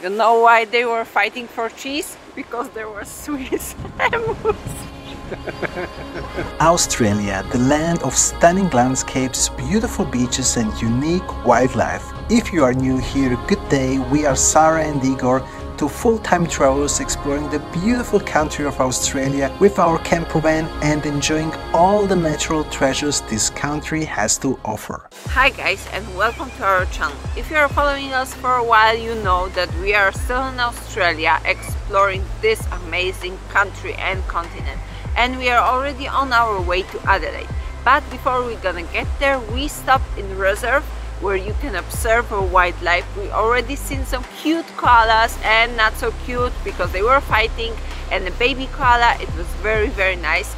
You know why they were fighting for cheese? Because there were Swiss emus. Australia, the land of stunning landscapes, beautiful beaches and unique wildlife. If you are new here, good day. We are Sara and Igor, two full-time travelers exploring the beautiful country of Australia with our campervan and enjoying all the natural treasures this country has to offer. Hi guys, and welcome to our channel. If you are following us for a while, you know that we are still in Australia exploring this amazing country and continent. And we are already on our way to Adelaide. But before we're gonna get there, we stopped in reserve where you can observe wildlife. We already seen some cute koalas and not so cute because they were fighting, and the baby koala, it was very nice.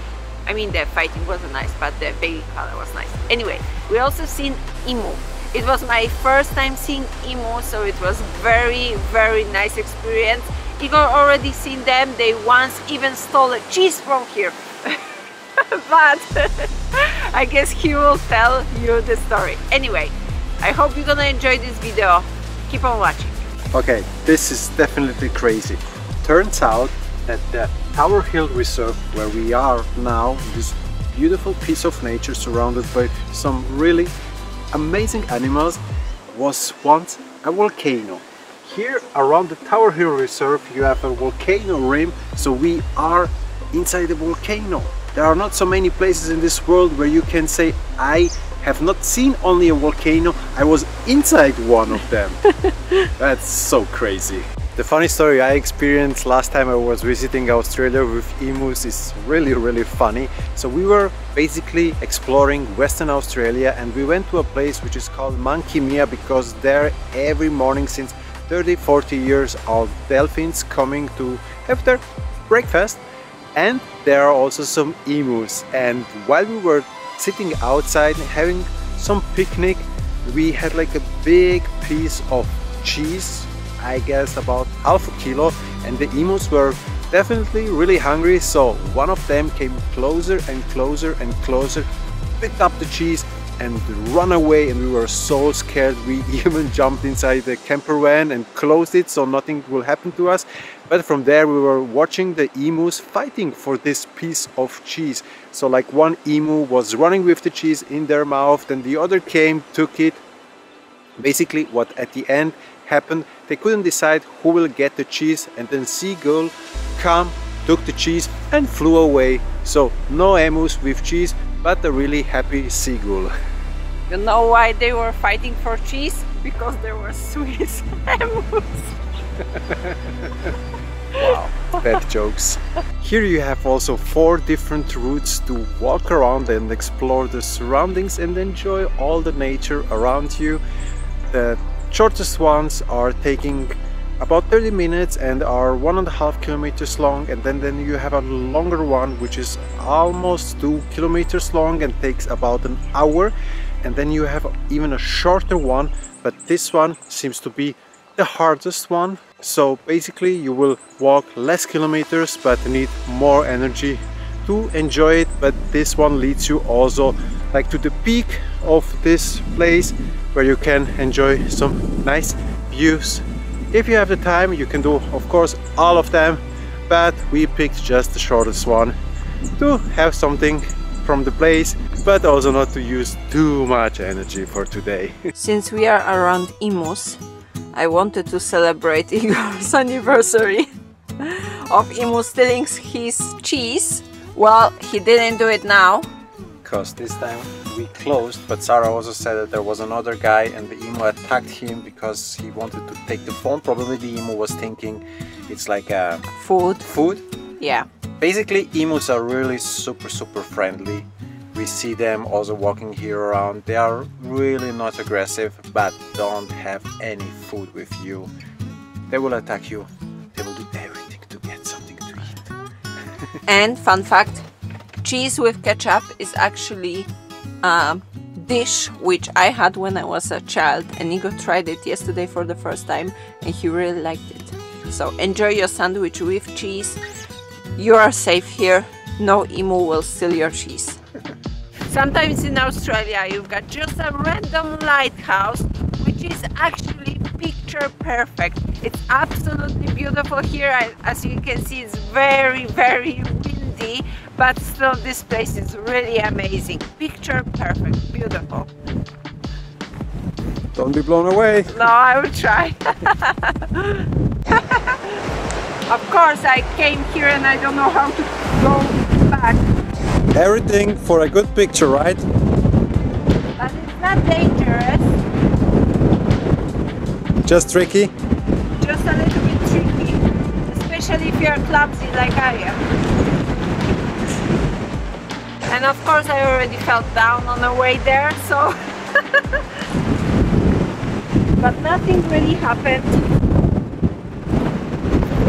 I mean, the fighting wasn't nice, but the baby koala was nice. Anyway, we also seen emu. It was my first time seeing emu, so it was very nice experience. Igor already seen them. They once even stole a cheese from here. But I guess he will tell you the story. Anyway, I hope you're gonna enjoy this video. Keep on watching. Okay, this is definitely crazy. Turns out that the Tower Hill Reserve, where we are now, this beautiful piece of nature surrounded by some really amazing animals, was once a volcano. Here around the Tower Hill Reserve you have a volcano rim, so we are inside the volcano. There are not so many places in this world where you can say, I have not seen only a volcano, I was inside one of them. That's so crazy. The funny story I experienced last time I was visiting Australia with emus is really funny. So we were basically exploring Western Australia and we went to a place which is called Monkey Mia, because there every morning since 30-40 years are dolphins coming to have their breakfast, and there are also some emus. And while we were sitting outside having some picnic, we had like a big piece of cheese, I guess about half a kilo, and the emus were definitely really hungry, so one of them came closer and closer, picked up the cheese and run away, and we were so scared we even jumped inside the camper van and closed it so nothing will happen to us. But from there we were watching the emus fighting for this piece of cheese. So like one emu was running with the cheese in their mouth, then the other came, took it. Basically what at the end happened, they couldn't decide who will get the cheese, and then seagull come, took the cheese and flew away. So no emus with cheese, but a really happy seagull. You know why they were fighting for cheese? Because there were Swiss emus. Wow, bad jokes. Here you have also 4 different routes to walk around and explore the surroundings and enjoy all the nature around you. The shortest ones are taking about 30 minutes and are 1.5 kilometers long, and then you have a longer one which is almost 2 kilometers long and takes about an hour, and then you have even a shorter one, but this one seems to be the hardest one. So basically you will walk less kilometers but need more energy to enjoy it. But this one leads you also like to the peak of this place where you can enjoy some nice views. If you have the time you can do of course all of them, but we picked just the shortest one to have something from the place, but also not to use too much energy for today. Since we are around emus, I wanted to celebrate Igor's anniversary of emu stealing his cheese. Well, he didn't do it now, because this time we closed, but Sara also said that there was another guy and the emu attacked him because he wanted to take the phone. Probably the emu was thinking it's like a food. Yeah. Basically emus are really super friendly. We see them also walking here around. They are really not aggressive, but don't have any food with you. They will attack you. They will do everything to get something to eat. And fun fact, cheese with ketchup is actually a dish which I had when I was a child, and Igor tried it yesterday for the first time and he really liked it. So enjoy your sandwich with cheese. You are safe here. No emu will steal your cheese. Sometimes in Australia you've got just a random lighthouse which is actually pictured picture perfect. It's absolutely beautiful here. As you can see, it's very, very windy, but still this place is really amazing. Picture perfect, beautiful. Don't be blown away. No, I will try. Of course, I came here and I don't know how to go back. Everything for a good picture, right? But it's not dangerous. Just tricky? Just a little bit tricky. Especially if you're clumsy like I am. And of course I already fell down on the way there, so... But nothing really happened.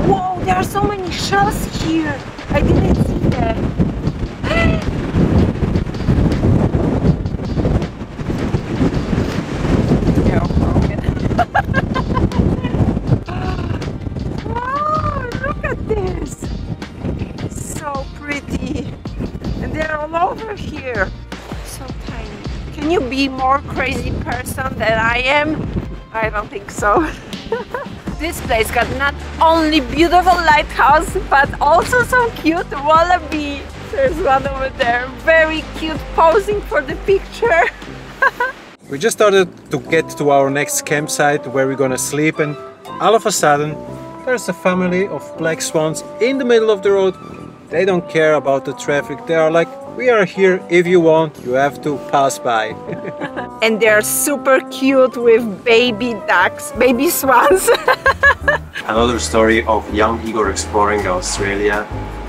Whoa, there are so many shells here. I didn't see them. They're all broken. Wow, look at this. So pretty. And they're all over here. So tiny. Can you be more crazy person than I am? I don't think so. This place got not only beautiful lighthouse, but also some cute wallaby. There's one over there, very cute, posing for the picture. We just started to get to our next campsite where we're gonna sleep, and all of a sudden there's a family of black swans in the middle of the road. They don't care about the traffic. They are like, we are here, if you want, you have to pass by. And they're super cute with baby ducks, baby swans. Another story of young Igor exploring Australia.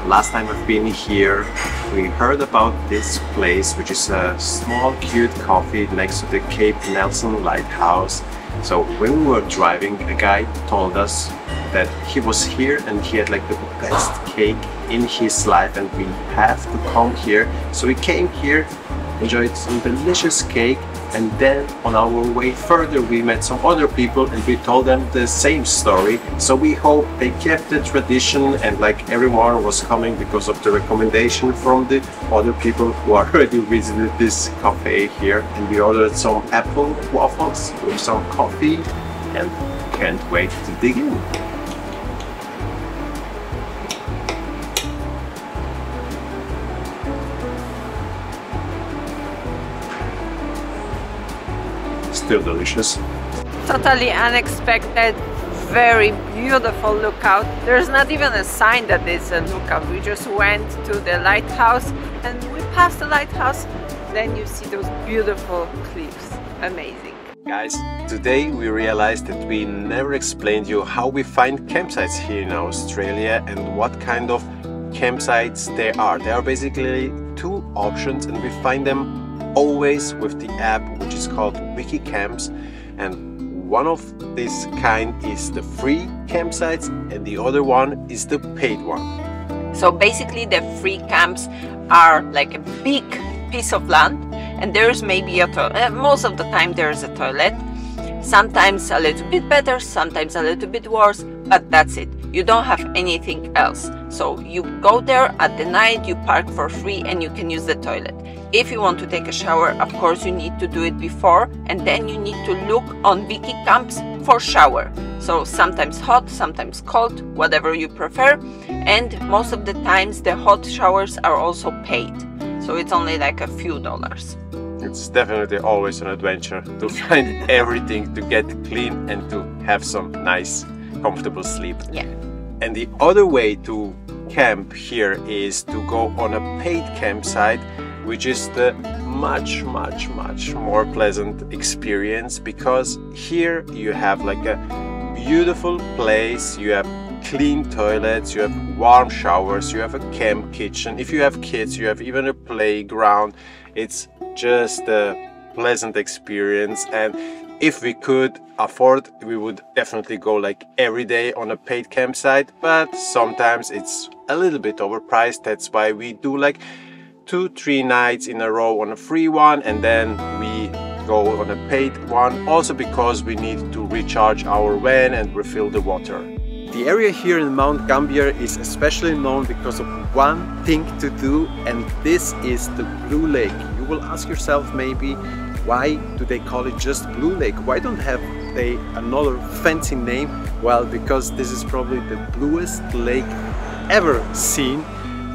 Last time I've been here, we heard about this place, which is a small cute coffee next to the Cape Nelson Lighthouse. So when we were driving, a guy told us that he was here and he had like the best cake in his life and we have to come here. So we came here, enjoyed some delicious cake, and then on our way further we met some other people and we told them the same story. So we hope they kept the tradition and like everyone was coming because of the recommendation from the other people who already visited this cafe here. And we ordered some apple waffles with some coffee and can't wait to dig in. Still delicious. Totally unexpected, very beautiful lookout. There's not even a sign that it's a lookout. We just went to the lighthouse and we passed the lighthouse. Then you see those beautiful cliffs. Amazing. Guys, today we realized that we never explained you how we find campsites here in Australia and what kind of campsites they are. There are basically two options and we find them always with the app which is called Wikicamps, and one of this kind is the free campsites and the other one is the paid one. So basically the free camps are like a big piece of land and there's maybe a toilet. Most of the time there's a toilet. Sometimes a little bit better, sometimes a little bit worse, but that's it. You don't have anything else. So you go there at the night, you park for free and you can use the toilet. If you want to take a shower, of course you need to do it before and then you need to look on Wikicamps for shower. So sometimes hot, sometimes cold, whatever you prefer. And most of the times the hot showers are also paid. So it's only like a few dollars. It's definitely always an adventure to find everything to get clean and to have some nice, comfortable sleep. Yeah. And the other way to camp here is to go on a paid campsite, which is the much more pleasant experience, because here you have like a beautiful place, you have clean toilets, you have warm showers, you have a camp kitchen. If you have kids, you have even a playground. It's just a pleasant experience, and if we could afford, we would definitely go like every day on a paid campsite, but sometimes it's a little bit overpriced. That's why we do like 2-3 nights in a row on a free one and then we go on a paid one, also because we need to recharge our van and refill the water. The area here in Mount Gambier is especially known because of one thing to do, and this is the Blue Lake. You will ask yourself maybe, why do they call it just Blue Lake? Why don't they have they another fancy name? Well, because this is probably the bluest lake ever seen.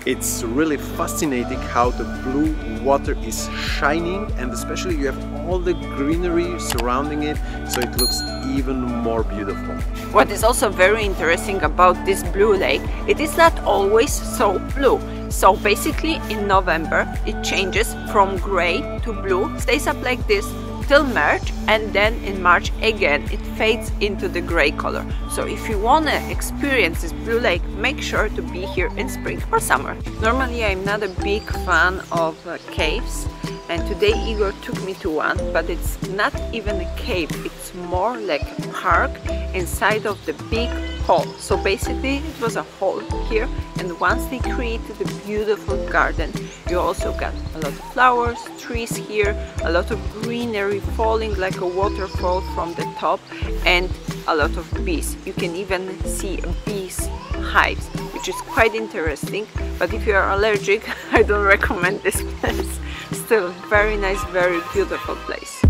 It's really fascinating how the blue water is shining, and especially you have all the greenery surrounding it, so it looks even more beautiful. What is also very interesting about this blue lake, it is not always so blue. So basically in November it changes from gray to blue, stays up like this till March, and then in March again it fades into the gray color. So if you want to experience this blue lake, make sure to be here in spring or summer. Normally I'm not a big fan of caves, and today Igor took me to one, but it's not even a cave, it's more like a park inside of the big hall. So basically it was a hall here, and once they created a beautiful garden, you also got a lot of flowers, trees here, a lot of greenery falling like a waterfall from the top, and a lot of bees. You can even see bees hives, which is quite interesting, but if you are allergic, I don't recommend this place. Still very nice, very beautiful place.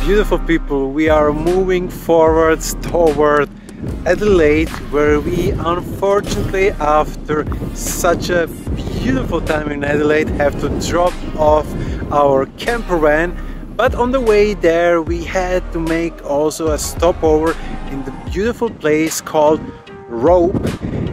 Beautiful people, we are moving forwards toward Adelaide, where we unfortunately, after such a beautiful time in Adelaide, have to drop off our camper van. But on the way there we had to make also a stopover in the beautiful place called Rope,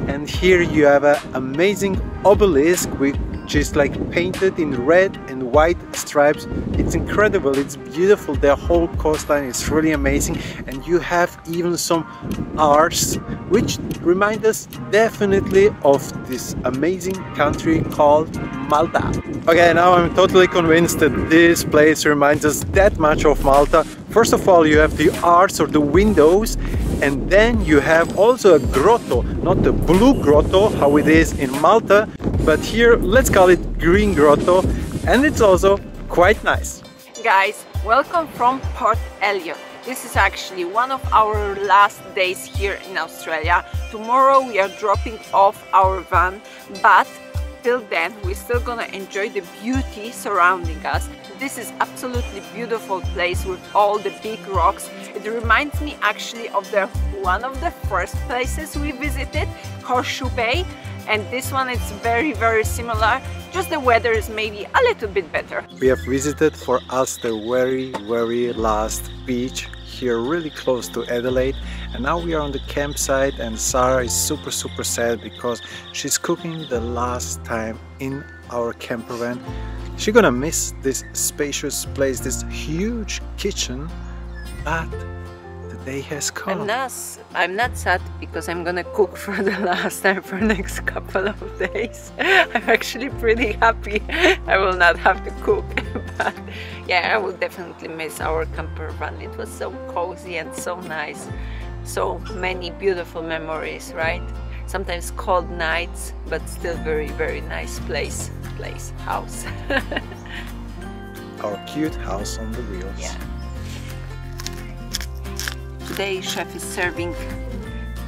and here you have an amazing obelisk which is like painted in red and white stripes. It's incredible, it's beautiful, the whole coastline is really amazing, and you have even some arts which remind us definitely of this amazing country called Malta. Okay, now I'm totally convinced that this place reminds us that much of Malta. First of all, you have the arch or the windows, and then you have also a grotto, not the blue grotto how it is in Malta, but here let's call it green grotto, and it's also quite nice. Guys, welcome from Port Elliot. This is actually one of our last days here in Australia. Tomorrow we are dropping off our van, but till then we're still gonna enjoy the beauty surrounding us. This is absolutely beautiful place with all the big rocks. It reminds me actually of one of the first places we visited, Horseshoe Bay, and this one is very similar, just the weather is maybe a little bit better. We have visited for us the very last beach here really close to Adelaide, and now we are on the campsite, and Sara is super sad because she's cooking the last time in our camper van. She's gonna miss this spacious place, this huge kitchen, but the day has come. I'm not sad because I'm gonna cook for the last time for next couple of days. I'm actually pretty happy I will not have to cook. But yeah, I will definitely miss our camper van. It was so cozy and so nice. So many beautiful memories, right? Sometimes cold nights, but still very nice house. Our cute house on the wheels. Yeah. Today chef is serving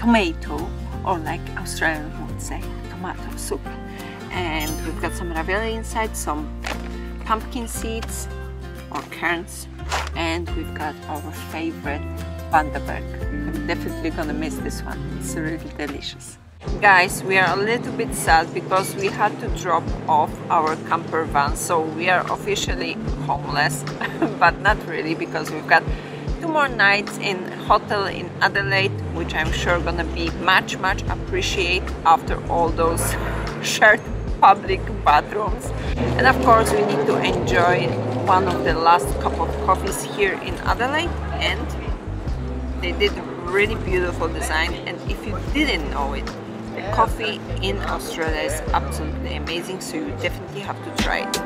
tomato, or like Australians would say, tomato soup. And we've got some ravioli inside, some pumpkin seeds or kerns, and we've got our favorite Bundaberg. I'm definitely gonna miss this one. It's really delicious. Guys, we are a little bit sad because we had to drop off our camper van, so we are officially homeless, but not really, because we've got 2 more nights in hotel in Adelaide, which I'm sure gonna be much appreciated after all those shared public bathrooms. And of course we need to enjoy one of the last cup of coffees here in Adelaide, and they did a really beautiful design, and if you didn't know it, the coffee in Australia is absolutely amazing, so you definitely have to try it.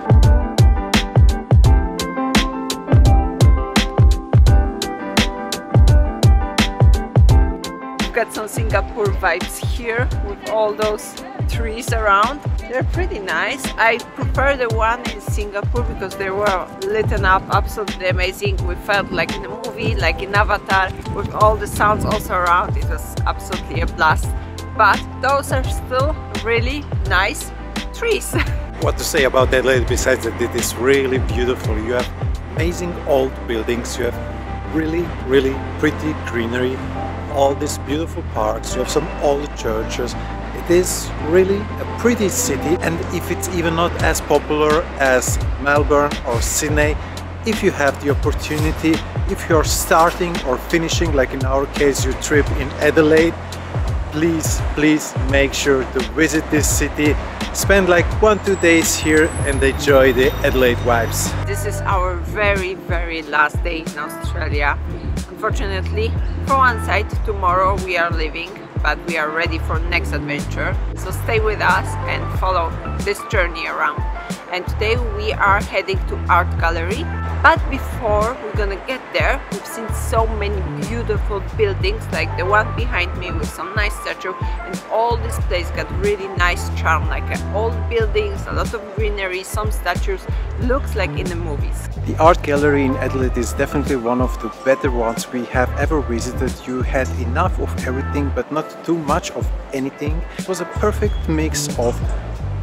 We've got some Singapore vibes here with all those trees around. They're pretty nice. I prefer the one in Singapore because they were lit up absolutely amazing. We felt like in a movie, like in Avatar, with all the sounds also around. It was absolutely a blast. But those are still really nice trees. what to say about Adelaide besides that it is really beautiful. You have amazing old buildings, you have really pretty greenery, all these beautiful parks, you have some old churches. It is really a pretty city, and if it's even not as popular as Melbourne or Sydney, if you have the opportunity, if you're starting or finishing, like in our case, your trip in Adelaide, please make sure to visit this city, spend like 1-2 days here and enjoy the Adelaide vibes. This is our very last day in Australia. Unfortunately, for one side, tomorrow we are leaving, but we are ready for next adventure. So stay with us and follow this journey around. And today we are heading to art gallery. But before we're gonna get there, we've seen so many beautiful buildings, like the one behind me with some nice statue, and all this place got really nice charm, like old buildings, a lot of greenery, some statues, looks like in the movies. The art gallery in Adelaide is definitely one of the better ones we have ever visited. You had enough of everything but not too much of anything. It was a perfect mix of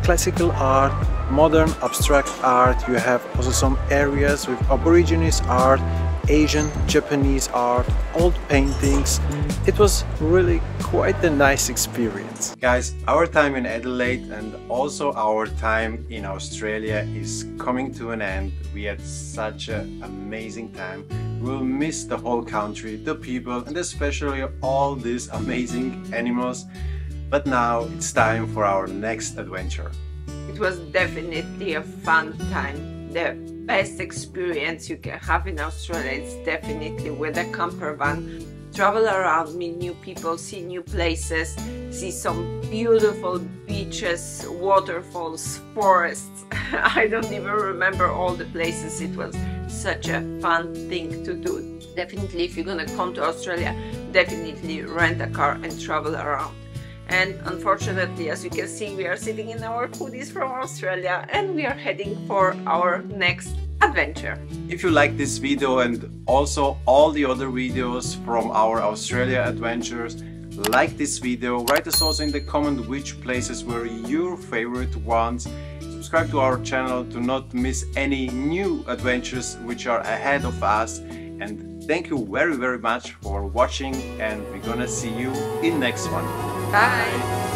classical art, modern abstract art. You have also some areas with Aborigines art, Asian, Japanese art, old paintings. It was really quite a nice experience. Guys, our time in Adelaide and also our time in Australia is coming to an end. We had such an amazing time. We'll miss the whole country, the people, and especially all these amazing animals. But now it's time for our next adventure. It was definitely a fun time. The best experience you can have in Australia is definitely with a camper van. Travel around, meet new people, see new places, see some beautiful beaches, waterfalls, forests. I don't even remember all the places. It was such a fun thing to do. Definitely, if you're gonna come to Australia, definitely rent a car and travel around. And unfortunately, as you can see, we are sitting in our hoodies from Australia and we are heading for our next adventure. If you like this video and also all the other videos from our Australia adventures, like this video, write us also in the comment which places were your favorite ones. Subscribe to our channel to not miss any new adventures which are ahead of us. And thank you very much for watching, and we're gonna see you in next one. Bye!